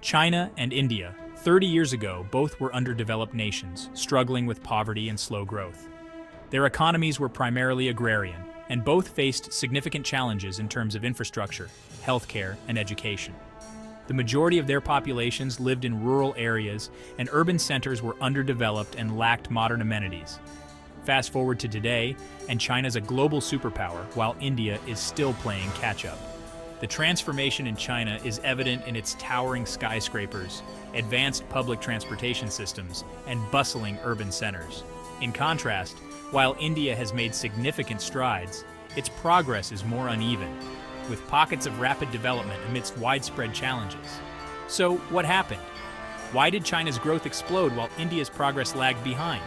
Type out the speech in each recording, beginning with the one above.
China and India, 30 years ago, both were underdeveloped nations, struggling with poverty and slow growth. Their economies were primarily agrarian, and both faced significant challenges in terms of infrastructure, healthcare, and education. The majority of their populations lived in rural areas, and urban centers were underdeveloped and lacked modern amenities. Fast forward to today, and China's a global superpower, while India is still playing catch-up. The transformation in China is evident in its towering skyscrapers, advanced public transportation systems, and bustling urban centers. In contrast, while India has made significant strides, its progress is more uneven, with pockets of rapid development amidst widespread challenges. So, what happened? Why did China's growth explode while India's progress lagged behind?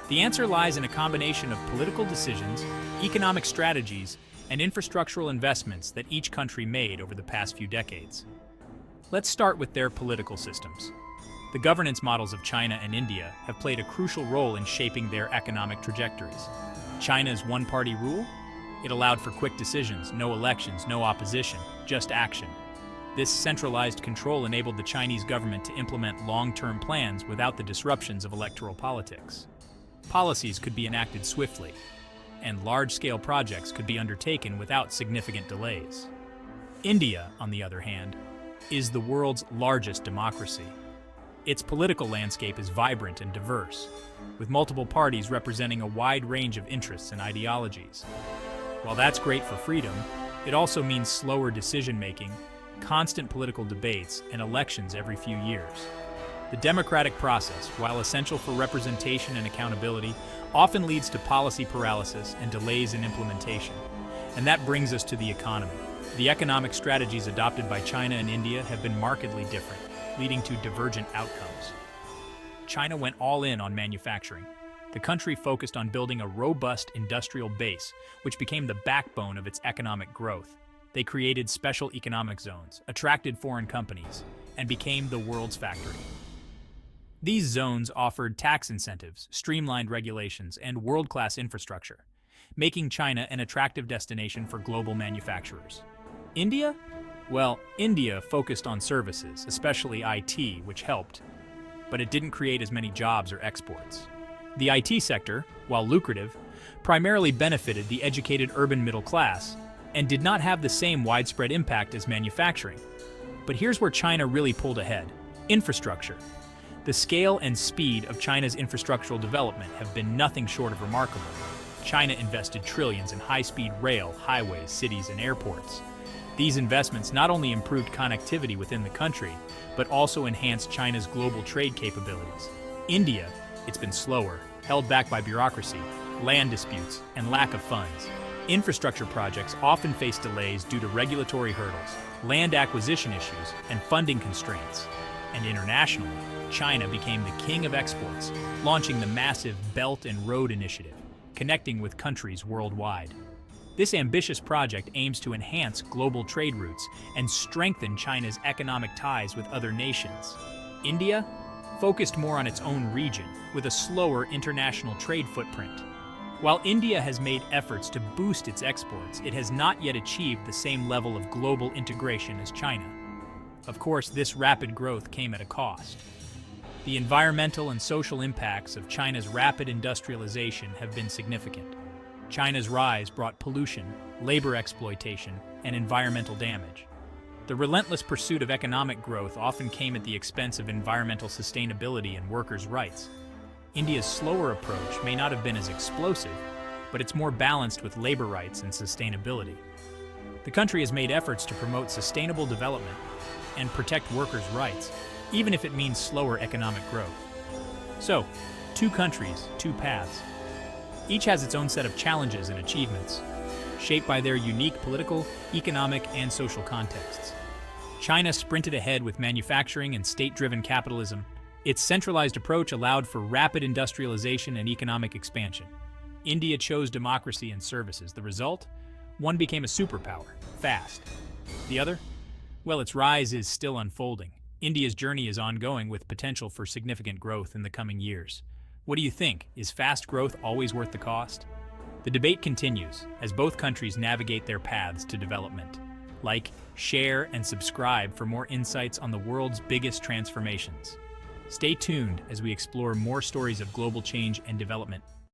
The answer lies in a combination of political decisions, economic strategies, and infrastructural investments that each country made over the past few decades. Let's start with their political systems. The governance models of China and India have played a crucial role in shaping their economic trajectories. China's one-party rule? It allowed for quick decisions, no elections, no opposition, just action. This centralized control enabled the Chinese government to implement long-term plans without the disruptions of electoral politics. Policies could be enacted swiftly, and large-scale projects could be undertaken without significant delays. India, on the other hand, is the world's largest democracy. Its political landscape is vibrant and diverse, with multiple parties representing a wide range of interests and ideologies. While that's great for freedom, it also means slower decision-making, constant political debates, and elections every few years. The democratic process, while essential for representation and accountability, often leads to policy paralysis and delays in implementation. And that brings us to the economy. The economic strategies adopted by China and India have been markedly different, leading to divergent outcomes. China went all in on manufacturing. The country focused on building a robust industrial base, which became the backbone of its economic growth. They created special economic zones, attracted foreign companies, and became the world's factory. These zones offered tax incentives, streamlined regulations, and world-class infrastructure, making China an attractive destination for global manufacturers. India? Well, India focused on services, especially IT, which helped, but it didn't create as many jobs or exports. The IT sector, while lucrative, primarily benefited the educated urban middle class and did not have the same widespread impact as manufacturing. But here's where China really pulled ahead: infrastructure. The scale and speed of China's infrastructural development have been nothing short of remarkable. China invested trillions in high-speed rail, highways, cities, and airports. These investments not only improved connectivity within the country, but also enhanced China's global trade capabilities. India, it's been slower, held back by bureaucracy, land disputes, and lack of funds. Infrastructure projects often face delays due to regulatory hurdles, land acquisition issues, and funding constraints. And internationally, China became the king of exports, launching the massive Belt and Road Initiative, connecting with countries worldwide. This ambitious project aims to enhance global trade routes and strengthen China's economic ties with other nations. India focused more on its own region, with a slower international trade footprint. While India has made efforts to boost its exports, it has not yet achieved the same level of global integration as China. Of course, this rapid growth came at a cost. The environmental and social impacts of China's rapid industrialization have been significant. China's rise brought pollution, labor exploitation, and environmental damage. The relentless pursuit of economic growth often came at the expense of environmental sustainability and workers' rights. India's slower approach may not have been as explosive, but it's more balanced with labor rights and sustainability. The country has made efforts to promote sustainable development and protect workers' rights, even if it means slower economic growth. So, two countries, two paths. Each has its own set of challenges and achievements, shaped by their unique political, economic, and social contexts. China sprinted ahead with manufacturing and state-driven capitalism. Its centralized approach allowed for rapid industrialization and economic expansion. India chose democracy and services. The result? One became a superpower, fast. The other? Well, its rise is still unfolding. India's journey is ongoing with potential for significant growth in the coming years. What do you think? Is fast growth always worth the cost? The debate continues as both countries navigate their paths to development. Like, share, and subscribe for more insights on the world's biggest transformations. Stay tuned as we explore more stories of global change and development.